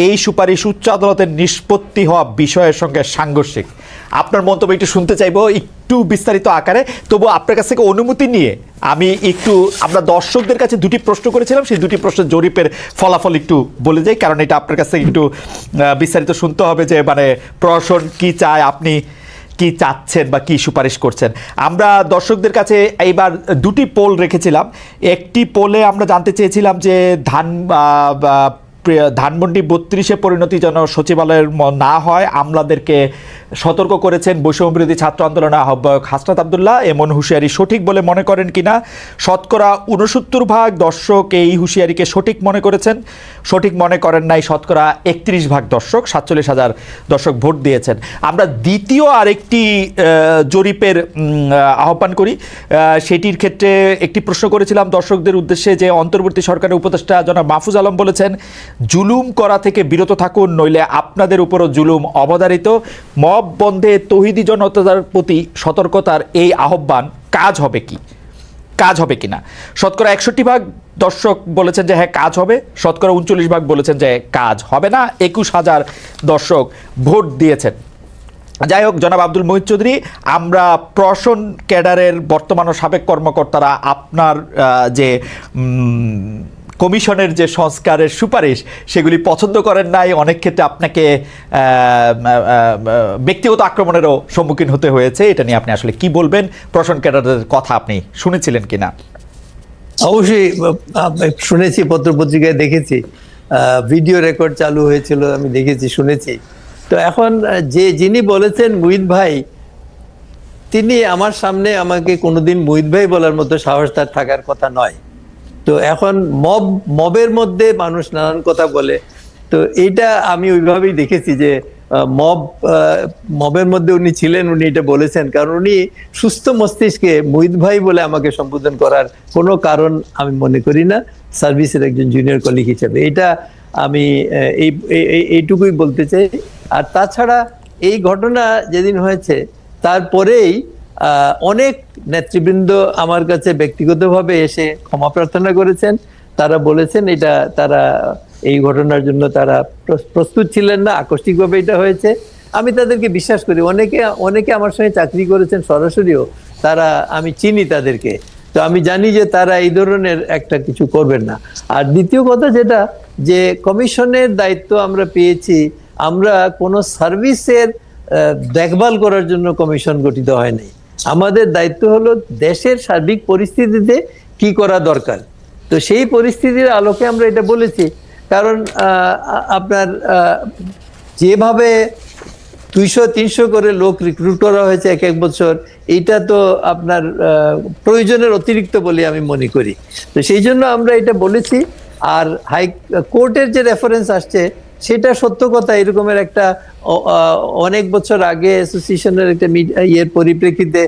এই সুপারিশ উচ্চ আদালতের নিষ্পত্তি হওয়া বিষয়ের সঙ্গে সাংঘর্ষিক। আপনার মন্তব্য একটু শুনতে চাইবো, একটু বিস্তারিত আকারে। তবু আপনার কাছ থেকে অনুমতি নিয়ে আমি একটু, আমরা দর্শকদের কাছে 2টি প্রশ্ন করেছিলাম, সেই 2টি প্রশ্নের জরিপের ফলাফল একটু বলে যাই, কারণ এটা আপনার কাছ থেকে একটু বিস্তারিত শুনতে হবে, যে মানে প্রশাসন কি চায়, আপনি কি চাচ্ছেন বা কি সুপারিশ করছেন। আমরা দর্শকদের কাছে এইবার 2টি পোল রেখেছিলাম। একটি পোলে আমরা জানতে চেয়েছিলাম যে ধান ধানমন্ডি 32-এ পরিণতি যেন সচিবালয়ের না হয়, আমলাদেরকে সতর্ক করেছেন বৈষম্য বিরোধী ছাত্র আন্দোলনের আহ্বায়ক হাসনাত আব্দুল্লাহ। এমন হুঁশিয়ারি সঠিক বলে মনে করেন কিনা? শতকরা 69% দর্শক এই হুঁশিয়ারিকে সঠিক মনে করেছেন, সঠিক মনে করেন নাই শতকরা 31% দর্শক, 47,000 দর্শক ভোট দিয়েছেন। আমরা দ্বিতীয় আরেকটি জরিপের আহ্বান করি। সেটির ক্ষেত্রে একটি প্রশ্ন করেছিলাম দর্শকদের উদ্দেশ্যে যে অন্তর্বর্তী সরকারের উপদেষ্টা জনাব মাহফুজ আলম বলেছেন জুলুম করা থেকে বিরত থাকুন, নইলে আপনাদের উপরও জুলুম অবধারিত। মব বন্ধে তৌহিদি জনতার প্রতি সতর্কতার এই আহ্বান কাজ হবে কিনা? শতকরা 61% দর্শক বলেছেন যে হ্যাঁ কাজ হবে, শতকরা 39% বলেছেন যে কাজ হবে না, 21,000 দর্শক ভোট দিয়েছেন। যাই হোক, জনাব আব্দুল মুহিত চৌধুরী, আমরা প্রশাসন ক্যাডারের বর্তমান ও সাবেক কর্মকর্তারা আপনার যে কমিশনের যে সংস্কারের সুপারিশ সেগুলি পছন্দ করেন নাই, অনেক ক্ষেত্রে আপনাকে ব্যক্তিগত আক্রমণেরও সম্মুখীন হতে হয়েছে। এটা নিয়ে আপনি আসলে কি বলবেন? প্রশাসন ক্যাডারের কথা আপনি শুনেছিলেন কিনা? অবশ্যই শুনেছি, পত্রপত্রিকায় দেখেছি, ভিডিও রেকর্ড চালু হয়েছিল, আমি দেখেছি, শুনেছি। তো এখন যিনি বলেছেন মুহিত ভাই, তিনি আমার সামনে আমাকে কোনোদিন মুহিত ভাই বলার মতো সাহস তার থাকার কথা নয়। তো এখন মবের মধ্যে মানুষ নানান কথা বলে, তো এইটা আমি ওইভাবেই দেখেছি যে মবের মধ্যে উনি ছিলেন, উনি এটা বলেছেন, কারণ উনি সুস্থ মস্তিষ্কে মুহিত ভাই বলে আমাকে সম্বোধন করার কোনো কারণ আমি মনে করি না সার্ভিসের একজন জুনিয়র কলিগ হিসেবে। এটা আমি এইটুকুই বলতে চাই। আর তাছাড়া এই ঘটনা যেদিন হয়েছে তারপরেই অনেক নেতৃবৃন্দ আমার কাছে ব্যক্তিগতভাবে এসে ক্ষমা প্রার্থনা করেছেন। তারা বলেছেন এটা তারা এই ঘটনার জন্য তারা প্রস্তুত ছিলেন না, আকস্মিকভাবে এটা হয়েছে। আমি তাদেরকে বিশ্বাস করি। অনেকে আমার সঙ্গে চাকরি করেছেন সরাসরিও, তারা আমি চিনি তাদেরকে, তো আমি জানি যে তারা এই ধরনের একটা কিছু করবেন না। আর দ্বিতীয় কথা যেটা, যে কমিশনের দায়িত্ব আমরা পেয়েছি, আমরা কোনো সার্ভিসের দেখভাল করার জন্য কমিশন গঠিত হয়নি। আমাদের দায়িত্ব হলো দেশের সার্বিক পরিস্থিতিতে কি করা দরকার। তো সেই পরিস্থিতির আলোকে আমরা এটা বলেছি। কারণ আপনার যেভাবে 200-300 করে লোক রিক্রুট করা হয়েছে এক বছর, এইটা তো আপনার প্রয়োজনের অতিরিক্ত বলে আমি মনে করি। তো সেই জন্য আমরা এটা বলেছি। আর হাইকোর্টের যে রেফারেন্স আসছে সেটা সত্য কথা। এরকমের একটা অনেক বছর আগে অ্যাসোসিয়েশনের একটা ইয়ের পরিপ্রেক্ষিতে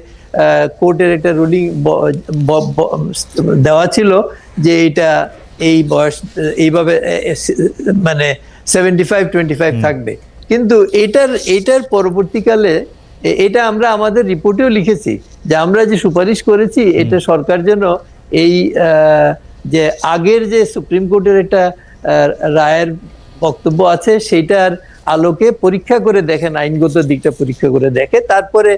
কোর্টের একটা রুলিং দেওয়া ছিল যে এটা এই বয়স এইভাবে মানে 75-25 থাকবে। কিন্তু এটার পরবর্তীকালে এটা আমরা আমাদের রিপোর্টেও লিখেছি যে আমরা যে সুপারিশ করেছি এটা সরকার যেন এই যে আগের যে সুপ্রিম কোর্টের একটা রায়ের বক্তব্য আছে সেইটার আলোকে পরীক্ষা করে দেখেন, আইনগত দিকটা পরীক্ষা করে দেখে, তারপরে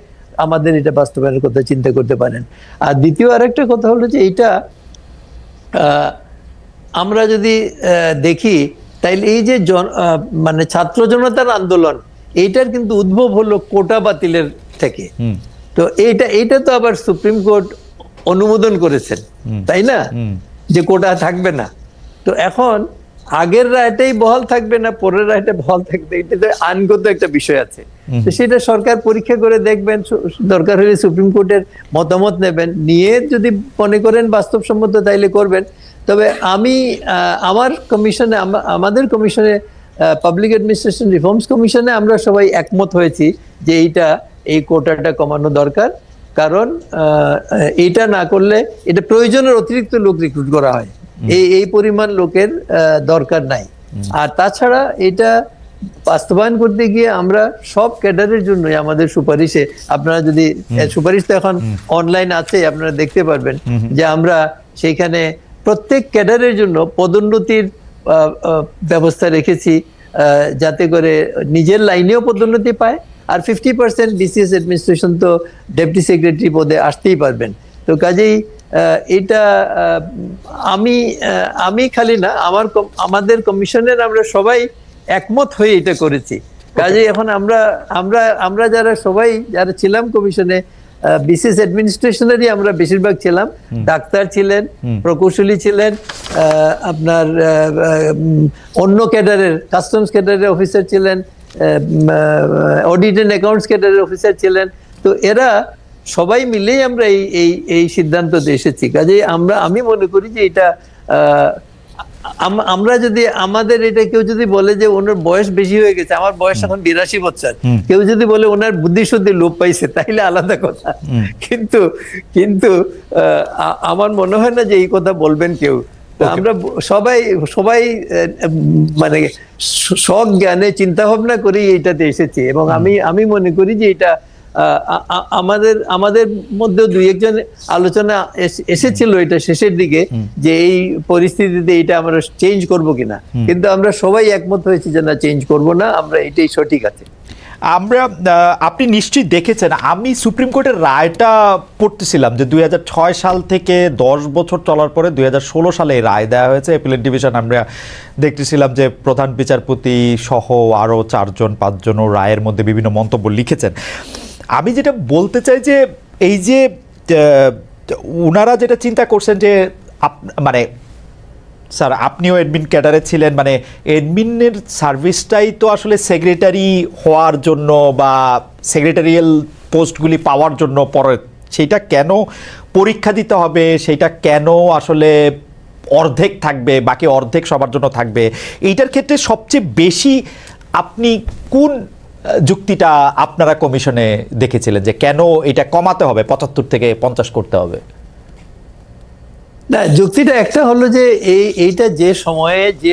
আমাদের এটা বাস্তবায়নের কথা চিন্তা করতে পারেন। আর দ্বিতীয় আরেকটা কথা হলো যে এইটা আমরা যদি দেখি তাইলে এই যে মানে ছাত্র জনতার আন্দোলন, এইটার কিন্তু উদ্ভব হলো কোটা বাতিলের থেকে। তো এইটা তো আবার সুপ্রিম কোর্ট অনুমোদন করেছেন, তাই না, যে কোটা থাকবে না। তো এখন আগের রায়টাই বহাল থাকবে না পরের রায়টা বহাল থাকবে, এটা তো আইনগত একটা বিষয় আছে। তো সেটা সরকার পরীক্ষা করে দেখবেন, দরকার হলে সুপ্রিম কোর্টের মতামত নেবেন, নিয়ে যদি মনে করেন বাস্তবসম্মত তাইলে করবেন। তবে আমি আমাদের কমিশনে পাবলিক অ্যাডমিনিস্ট্রেশন রিফর্মস কমিশনে আমরা সবাই একমত হয়েছি যে এই কোটাটা কমানো দরকার। কারণ এইটা না করলে এটা প্রয়োজনের অতিরিক্ত লোক রিক্রুট করা হয়, এই পরিমাণ লোকের দরকার নাই। আর তাছাড়া এটা বাস্তবায়ন করতে গিয়ে আমরা সব ক্যাডারের জন্যই আমাদের সুপারিশে, আপনারা যদি সুপারিশ তো এখন অনলাইন আছে, আপনারা দেখতে পারবেন যে আমরা সেইখানে প্রত্যেক ক্যাডারের জন্য পদোন্নতির ব্যবস্থা রেখেছি, যাতে করে নিজের লাইনেও পদোন্নতি পায়। আর 50% বিসিএস অ্যাডমিনিস্ট্রেশন তো ডেপুটি সেক্রেটারি পদে আসতেই পারবেন। তো কাজেই এটা আমি খালি না, আমাদের কমিশনের আমরা সবাই একমত হয়ে এটা করেছি। কাজেই এখন আমরা যারা ছিলাম কমিশনে, বিসিএস অ্যাডমিনিস্ট্রেশনেরই আমরা বেশিরভাগ ছিলাম। ডাক্তার ছিলেন, প্রকৌশলী ছিলেন, আপনার অন্য ক্যাডারের কাস্টমস ক্যাডারের অফিসার ছিলেন, অডিট এন্ড অ্যাকাউন্টস ক্যাডারের অফিসার ছিলেন। তো এরা সবাই মিলেই আমরা এই সিদ্ধান্ততে এসেছি। কাজেই আমি মনে করি যে এটা আমরা যদি আমাদের এটা কেউ যদি বলে যে ওনার বয়স বেশি হয়ে গেছে, আমার বয়স এখন 82 বছর, কেউ যদি বলে ওনার বুদ্ধিশুদ্ধি লোপ পাইছে, তাইলে আলাদা কথা। কিন্তু কিন্তু আমার মনে হয় না যে এই কথা বলবেন কেউ। আমরা সবাই মানে সজ্ঞানে চিন্তা ভাবনা করে এইটাতে এসেছি, এবং আমি মনে করি যে এটা আমাদের মধ্যে দুই একজন আলোচনা এসেছিল এটা শেষের দিকে, যে এই পরিস্থিতিতে এটা আমরা চেঞ্জ করব কিনা, কিন্তু আমরা সবাই একমত হয়েছি যে না, চেঞ্জ করব না, আমরা এটাই সঠিক আছে। আপনি নিশ্চয়ই দেখেছেন, আমি সুপ্রিম কোর্টের রায়টা পড়তেছিলাম যে 2006 সাল থেকে 10 বছর চলার পরে 2016 সালে এই রায় দেওয়া হয়েছে অ্যাপিলেট ডিভিশন। আমরা দেখতেছিলাম যে প্রধান বিচারপতি সহ আরও 4-5জনও রায়ের মধ্যে বিভিন্ন মন্তব্য লিখেছেন। আমি যেটা বলতে চাই যে এই যে ওনারা যেটা চিন্তা করছেন যে মানে স্যার আপনিও অ্যাডমিন ক্যাডারে ছিলেন, মানে অ্যাডমিনের সার্ভিসটাই তো আসলে সেক্রেটারি হওয়ার জন্য বা সেক্রেটারিয়াল পোস্টগুলি পাওয়ার জন্য পরে, সেইটা কেন পরীক্ষা দিতে হবে, সেইটা কেন আসলে অর্ধেক থাকবে, বাকি অর্ধেক সবার জন্য থাকবে, এইটার ক্ষেত্রে সবচেয়ে বেশি আপনি কোন যুক্তিটা আপনারা কমিশনে দেখেছিলেন যে কেন এটা কমাতে হবে, 75 থেকে 50 করতে হবে? না, যুক্তিটা একটা হলো যে এইটা যে সময়ে যে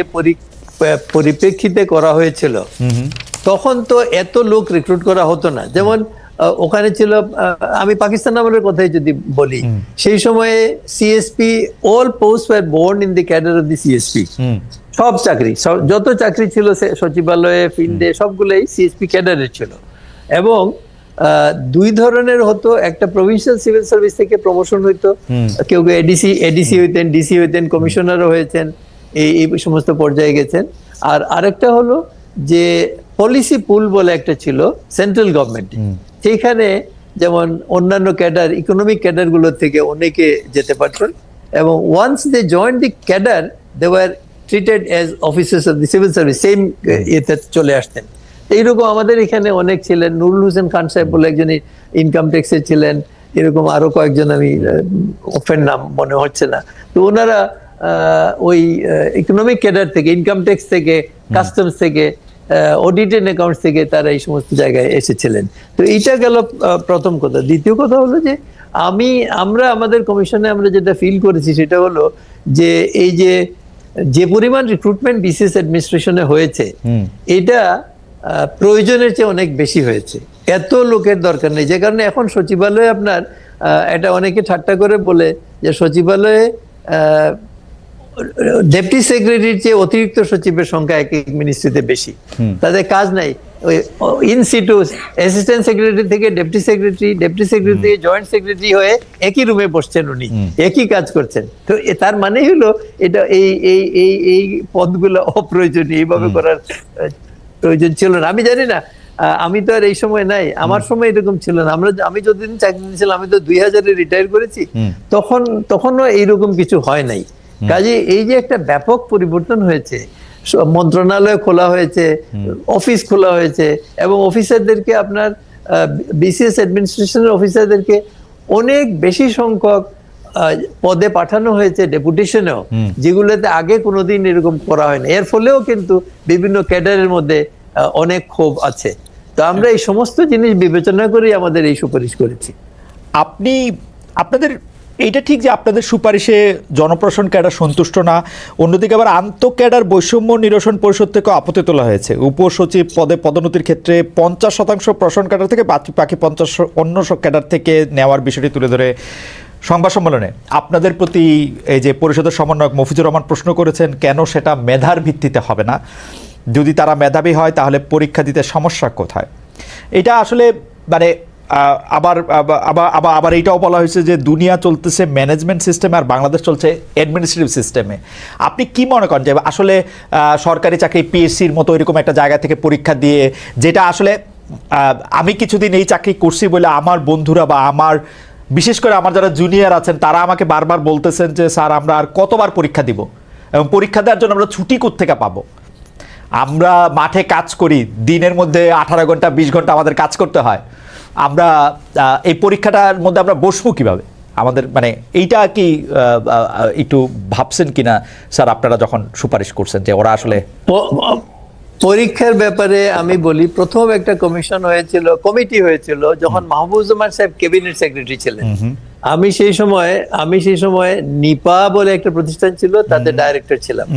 পরিপ্রেক্ষিতে করা হয়েছিল, তখন তো এত লোক রিক্রুট করা হতো না। যেমন ওখানে ছিল, আমি পাকিস্তান আমলের কথাই যদি বলি, সেই সময়ে CSP, all post were born in the cadre of the CSP. সব চাকরি, যত চাকরি ছিল সচিবালয়ে, ফিল্ডে, সবগুলোই সিএসপি ক্যাডারের ছিল। এবং দুই ধরনের হতো, একটা প্রভিন্সিয়াল সিভিল সার্ভিস থেকে প্রমোশন হইতো, কেউ কেউ এডিসি হইতেন, ডিসি হইতেন, কমিশনারও হয়েছেন, এই সমস্ত পর্যায়ে গেছেন। আর আরেকটা হলো যে পলিসি পুল বলে একটা ছিল সেন্ট্রাল গভর্নমেন্ট, সেইখানে যেমন অন্যান্য ক্যাডার, ইকোনমিক ক্যাডার গুলোর থেকে অনেকে যেতে পারতেন, এবং once they join the cadre they were treated as officers of the civil service, same ইয়েতে চলে আসতেন। এইরকম আমাদের এখানে অনেক ছিলেন। নুরুল হোসেন খান সাহেব বলে একজন ইনকাম ট্যাক্সের ছিলেন, এরকম আরো কয়েকজন, আমি ওপেন নাম মনে হচ্ছে না। তো ওনারা ওই ইকোনমিক ক্যাডার থেকে, ইনকাম ট্যাক্স থেকে, কাস্টমস থেকে, অডিট এন্ড অ্যাকাউন্টস থেকে তারা এই সমস্ত জায়গায় এসেছিলেন। তো এইটা গেল প্রথম কথা। দ্বিতীয় কথা হলো যে আমরা আমাদের কমিশনে আমরা যেটা ফিল করেছি সেটা হলো যে এই যে পরিমাণ রিক্রুটমেন্ট বিসিএস অ্যাডমিনিস্ট্রেশনে হয়েছে, এটা প্রয়োজনের চেয়ে অনেক বেশি হয়েছে। এত লোকের দরকার নেই, যে কারণে এখন সচিবালয়ে আপনার এটা অনেকে ঠাট্টা করে বলে যে সচিবালয়ে ডেপুটি সেক্রেটারির চেয়ে অতিরিক্ত সচিবের সংখ্যা এক এক মিনিস্ট্রিতে বেশি, তাদের কাজ নাই। ওই ইন সিটু অ্যাসিস্ট্যান্ট সেক্রেটারি থেকে ডেপুটি সেক্রেটারি থেকে জয়েন্ট সেক্রেটারি হয়ে একই রুমে বসছেন, উনি একই কাজ করছেন। তো তার মানে হলো এটা এই পদগুলো অপ্রয়োজনীয়, এইভাবে করার প্রয়োজন ছিল না। আমি জানি না, আমি তো আর এই সময় নাই, আমার সময় এরকম ছিল না। আমি যতদিন চাকরি নিয়েছিলাম, আমি তো 2000-এ রিটায়ার করেছি, তখনও এইরকম কিছু হয় নাই। কাজে এই যে একটা ব্যাপক পরিবর্তন হয়েছে, মন্ত্রণালয় খোলা হয়েছে, অফিস খোলা হয়েছে, এবং অফিসারদেরকে আপনার বিসিএস অ্যাডমিনিস্ট্রেশনের অফিসারদেরকে অনেক বেশি সংখ্যক পদে পাঠানো হয়েছে, ডেপুটেশনেও, যেগুলোতে আগে কোনোদিন এরকম করা হয়নি। এর ফলেও কিন্তু বিভিন্ন ক্যাডারের মধ্যে অনেক ক্ষোভ আছে। তো আমরা এই সমস্ত জিনিস বিবেচনা করে আমাদের এই সুপারিশ করেছি। আপনাদের এইটা ঠিক যে আপনাদের সুপারিশে জনপ্রশাসন ক্যাডার সন্তুষ্ট না, অন্যদিকে আবার আন্তঃ ক্যাডার বৈষম্য নিরসন পরিষদ থেকে আপত্তি তোলা হয়েছে। উপসচিব পদে পদোন্নতির ক্ষেত্রে 50% প্রশাসন ক্যাডার থেকে, বাকি 50 অন্য ক্যাডার থেকে নেওয়ার বিষয়টি তুলে ধরে সংবাদ সম্মেলনে আপনাদের প্রতি এই যে পরিষদের সমন্বয়ক মফিজুর রহমান প্রশ্ন করেছেন, কেন সেটা মেধার ভিত্তিতে হবে না? যদি তারা মেধাবী হয় তাহলে পরীক্ষা দিতে সমস্যা কোথায়? এটা আসলে মানে আবার এইটাও বলা হয়েছে যে দুনিয়া চলতেছে ম্যানেজমেন্ট সিস্টেমে আর বাংলাদেশ চলছে অ্যাডমিনিস্ট্রেটিভ সিস্টেমে। আপনি কি মনে করেন যে আসলে সরকারি চাকরি পিএসসির মতো এরকম একটা জায়গা থেকে পরীক্ষা দিয়ে, যেটা আসলে আমি কিছুদিন এই চাকরি করছি বলে আমার বন্ধুরা বা আমার বিশেষ করে আমার যারা জুনিয়র আছেন তারা আমাকে বারবার বলতেছেন যে স্যার আমরা আর কতবার পরীক্ষা দিব এবং পরীক্ষা দেওয়ার জন্য আমরা ছুটি কোত্থেকে পাবো। আমরা মাঠে কাজ করি, দিনের মধ্যে 18 ঘন্টা 20 ঘন্টা আমাদের কাজ করতে হয়, আমরা এই পরীক্ষাটার মধ্যে আমরা বসবো কিভাবে? আমাদের মানে এইটা কি একটু ভাবছেন কিনা স্যার আপনারা যখন সুপারিশ করছেন যে ওরা আসলে পরীক্ষার ব্যাপারে আমি বলি, প্রথম একটা কমিটি হয়েছিল যখন মাহবুবুজ্জামান সাহেব ক্যাবিনেট সেক্রেটারি ছিলেন। আমি সেই সময় নিপা বলে একটা প্রতিষ্ঠান ছিল, তাতে ডাইরেক্টর ছিলাম।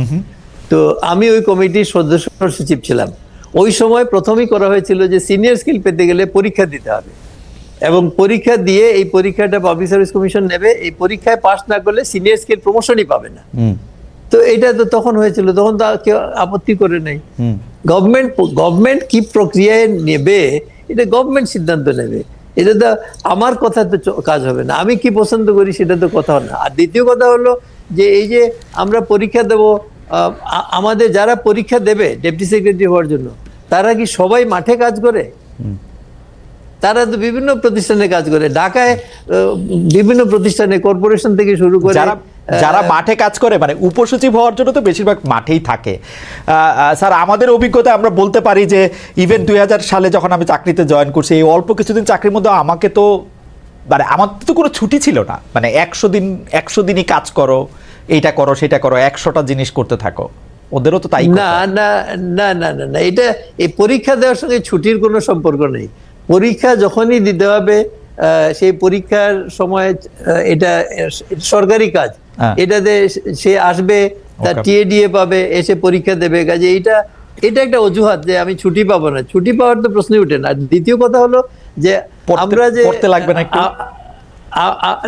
তো আমি ওই কমিটির সদস্য সচিব ছিলাম। ওই সময় প্রথমেই করা হয়েছিল যে সিনিয়র স্কিল পেতে গেলে পরীক্ষা দিতে হবে, এবং পরীক্ষা দিয়ে এই পরীক্ষাটা পাবলিক সার্ভিস কমিশন নেবে, এই পরীক্ষায় পাস না করলে সিনিয়র স্কিল প্রমোশনই পাবে না। তো এটা তো তখন হয়েছিল, তখন তো কেউ আপত্তি করে নাই। গভর্নমেন্ট কি প্রক্রিয়ায় নেবে এটা গভর্নমেন্ট সিদ্ধান্ত নেবে, এটা তো আমার কথা তো কাজ হবে না। আমি কি পছন্দ করি সেটা তো কথা না। আর দ্বিতীয় কথা হলো যে এই যে আমরা পরীক্ষা দেব, আমাদের যারা পরীক্ষা দেবে ডেপুটি সেক্রেটারি হওয়ার জন্য, তারা কি সবাই মাঠে কাজ করে? তারা তো বিভিন্ন প্রতিষ্ঠানে কাজ করে, ঢাকায় বিভিন্ন প্রতিষ্ঠানে, কর্পোরেশন থেকে শুরু করে যারা মাঠে কাজ করে, মানে উপসচিব হওয়ার জন্য তো বেশিরভাগ মাঠেই থাকে। স্যার আমাদের অভিজ্ঞতা আমরা বলতে পারি যে ইভেন 2000 সালে যখন আমি চাকরিতে জয়েন করছি, এই অল্প কিছুদিন চাকরির মধ্যে আমাকে তো মানে আমার তো কোনো ছুটি ছিল না, মানে 100 দিনই কাজ করো, এইটা করো সেটা করো, 100টা জিনিস করতে থাকো। ওদেরও তো তাই। না না না না না না, এটা এই পরীক্ষা দেওয়ার সঙ্গে ছুটির কোনো সম্পর্ক নেই। পরীক্ষা যখনই দিতে হবে, সেই পরীক্ষার সময় এটা সরকারি কাজ, এটাতে সে আসবে, তার টিএডিএ পাবে, এসে পরীক্ষা দেবে। কাজে এটা একটা অজুহাত যে আমি ছুটি পাবো না, ছুটি পাওয়ার তো প্রশ্নই উঠে না। দ্বিতীয় কথা হলো যে আমরা যে পড়তে লাগবে না,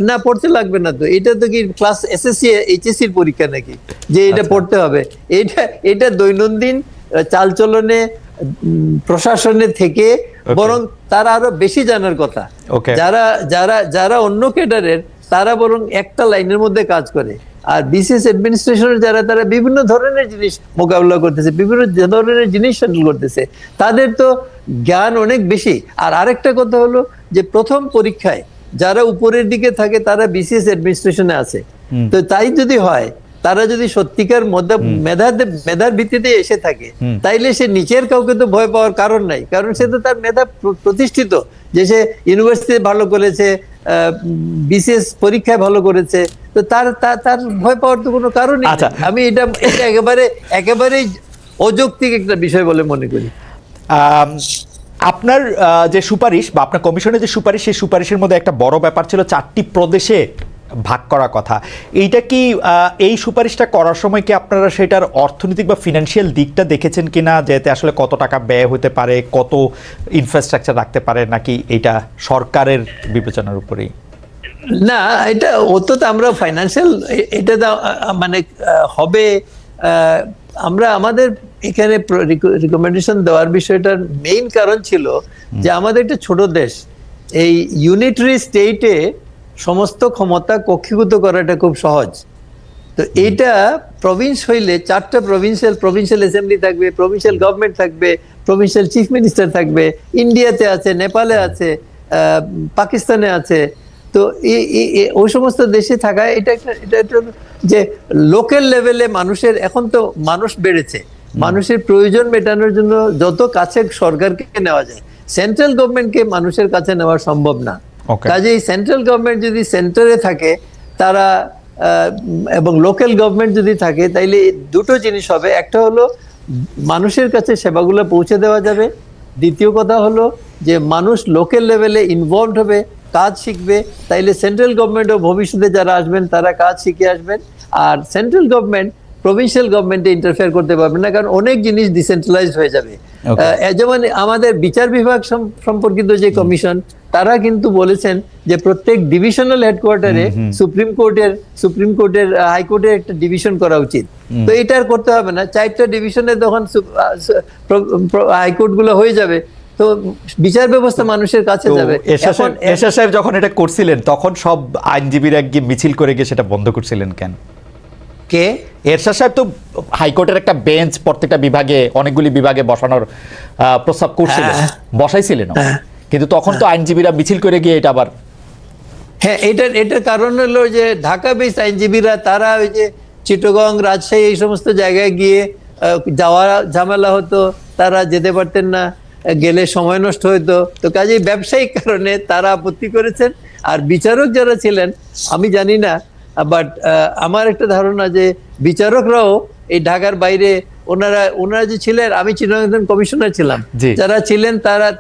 না পড়তে লাগবে না, তো এটা তো কি ক্লাস এসএসসি এইচএসসির পরীক্ষা নাকি যে এটা পড়তে হবে? এটা দৈনন্দিন চালচলনে প্রশাসনে থেকে বরং তারা আরো বেশি জানার কথা। যারা অন্য ক্যাডারের, তারা বরং একটা লাইনের মধ্যে কাজ করে। আর বিসিএস অ্যাডমিনিস্ট্রেশনের তারা বিভিন্ন ধরনের জিনিস মোকাবিলা করতেছে, বিভিন্ন ধরনের জিনিস হ্যান্ডেল করতেছে, তাদের তো জ্ঞান অনেক বেশি। আর আরেকটা কথা হলো যে প্রথম পরীক্ষায় যারা উপরের দিকে থাকে তারা বিসিএস অ্যাডমিনিস্ট্রেশনে আছে। তো তাই যদি হয়, তারা যদি সত্যিকার মেধার ভিত্তিতে এসে থাকে, তাইলে সে নিচের কাউকে তো ভয় পাওয়ার কারণ নাই, কারণ সে তো তার মেধা প্রতিষ্ঠিত, যে সে ইউনিভার্সিটিতে ভালো করেছে, বিসিএস পরীক্ষায় ভালো করেছে, তো তার ভয় পাওয়ার তো কোনো কারণই নেই। আমি এটা একেবারেই অযৌক্তিক একটা বিষয় বলে মনে করি। আপনার যে সুপারিশ বা আপনার কমিশনের যে সুপারিশ, সেই সুপারিশের মধ্যে একটা বড় ব্যাপার ছিল 4টি প্রদেশে ভাগ করার কথা। এইটা কি এই সুপারিশটা করার সময় কি আপনারা সেটার অর্থনৈতিক বা ফিনান্সিয়াল দিকটা দেখেছেন কিনা, যে এতে আসলে কত টাকা ব্যয় হতে পারে, কত ইনফ্রাস্ট্রাকচার রাখতে পারে, নাকি এটা সরকারের বিবেচনার উপরেই? না, এটা অত আমরা ফাইন্যান্সিয়াল এটা মানে হবে, আমরা আমাদের এখানে রিকমেন্ডেশন দেওয়ার বিষয়টার মেইন কারণ ছিল যে আমাদের একটা ছোট দেশ, এই ইউনিটারি স্টেটে সমস্ত ক্ষমতা কক্ষীভূত করাটা খুব সহজ। তো এইটা প্রভিন্স হইলে 4টা প্রভিন্সিয়াল অ্যাসেম্বলি থাকবে, প্রভিন্সিয়াল গভর্নমেন্ট থাকবে, প্রভিন্সিয়াল চিফ মিনিস্টার থাকবে, ইন্ডিয়াতে আছে, নেপালে আছে, পাকিস্তানে আছে। তো ওই সমস্ত দেশে থাকা এটা যে লোকাল লেভেলে মানুষের, এখন তো মানুষ বেড়েছে, মানুষের প্রয়োজন মেটানোর জন্য যত কাছে সরকারকে নেওয়া যায়, সেন্ট্রাল গভর্নমেন্টকে মানুষের কাছে নেওয়া সম্ভব না। কাজেই সেন্ট্রাল গভর্নমেন্ট যদি সেন্টারে থাকে তারা, এবং লোকাল গভর্নমেন্ট যদি থাকে, তাইলে দুটো জিনিস হবে। একটা হলো মানুষের কাছে সেবাগুলো পৌঁছে দেওয়া যাবে, দ্বিতীয় কথা হলো যে মানুষ লোকাল লেভেলে ইনভলভ হবে, কাজ শিখবে, তাইলে সেন্ট্রাল গভর্নমেন্টও ভবিষ্যতে যারা আসবেন তারা কাজ শিখে আসবেন। আর সেন্ট্রাল গভর্নমেন্ট প্রভিন্সিয়াল গভর্নমেন্টে ইন্টারফেয়ার করতে পারবে না, কারণ অনেক জিনিস ডিসেন্ট্রালাইজড হয়ে যাবে। যেমন আমাদের বিচার বিভাগ সম্পর্কিত যে কমিশন, তারা কিন্তু বলেছেন যে প্রত্যেক ডিভিশনাল হেডকোয়ার্টারে সুপ্রিম কোর্টের হাইকোর্টের একটা ডিভিশন করা উচিত। তো এটা আর করতে হবে না, 4টা ডিভিশনে তখন হাইকোর্ট গুলো হয়ে যাবে, তো বিচার ব্যবস্থা মানুষের কাছে যাবে। এখন এরশাদ সাহেব যখন এটা করছিলেন, তখন সব আইনজীবীরা গিয়ে মিছিল করে গিয়ে সেটা বন্ধ করছিলেন কেন? কে এরশাদ সাহেব তো হাইকোর্টের একটা বেঞ্চ প্রত্যেকটা বিভাগে অনেকগুলি বিভাগে বসানোর প্রস্তাব করছিলেন, বসাইছিলেন, কিন্তু তখন তো আইনজীবীরা মিছিল করে গিয়ে এটা আবার হ্যাঁ, এটার কারণ হলো যে ঢাকা বেস আইনজীবীরা তারা ওই যে চিটগং, রাজশাহী এই সমস্ত জায়গায় গিয়ে যাওয়া ঝামেলা হতো, তারা যেতে পারতেন না, গেলে সময় নষ্ট হতো। তো কাজেই ব্যবসায়িক কারণে তারা আপত্তি করেছেন। আর বিচারক যারা ছিলেন আমি জানি না, বাট আমার একটা ধারণা যে বিচারকরাও এই ঢাকার বাইরে ওনারা যে ছিলেন, আমি চিটগাং কমিশনার ছিলাম, জি। যারা ছিলেন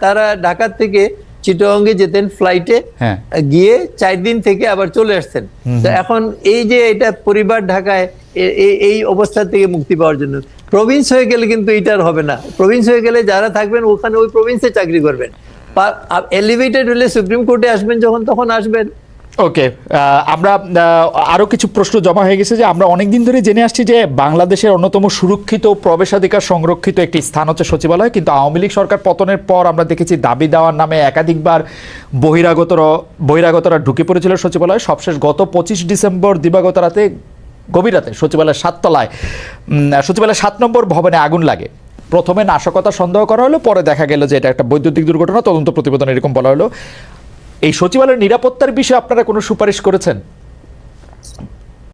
তারা ঢাকার থেকে চিটগাংয়ে যেতেন ফ্লাইটে, হ্যাঁ। গিয়ে 4 দিন থেকে আবার চলে আসছেন। তো এখন এই যে এটা পরিবার ঢাকায় এই অবস্থা থেকে মুক্তি পাওয়ার জন্য, প্রভিন্স হয়ে গেলে কিন্তু এটার হবে না। প্রভিন্স হয়ে গেলে যারা থাকবেন ওখানে ওই প্রভিন্সে চাকরি করবেন, এলিভেটেড হলে সুপ্রিম কোর্টে আসবেন যখন তখন আসবেন। ওকে, আমরা আরো কিছু প্রশ্ন জমা হয়ে গেছে যে আমরা অনেকদিন ধরে জেনে আসছি যে বাংলাদেশের অন্যতম সুরক্ষিত প্রবেশাধিকার সংরক্ষিত একটি স্থান হচ্ছে সচিবালয়, কিন্তু আওয়ামী লীগ সরকার পতনের পর আমরা দেখেছি দাবি দেওয়ার নামে একাধিকবার বহিরাগতরা ঢুকে পড়েছিল সচিবালয়। সবশেষ গত 25 ডিসেম্বর দিবাগত রাতে, গভীর রাতে সচিবালয়ের 7 তলায় সচিবালয়ের 7 নম্বর ভবনে আগুন লাগে। প্রথমে নাশকতা সন্দেহ করা হলো, পরে দেখা গেল যে এটা একটা বৈদ্যুতিক দুর্ঘটনা, তদন্ত প্রতিবেদন এরকম বলা হলো। এই সচিবালয়ের নিরাপত্তার বিষয়ে আপনারা কোনো সুপারিশ করেছেন?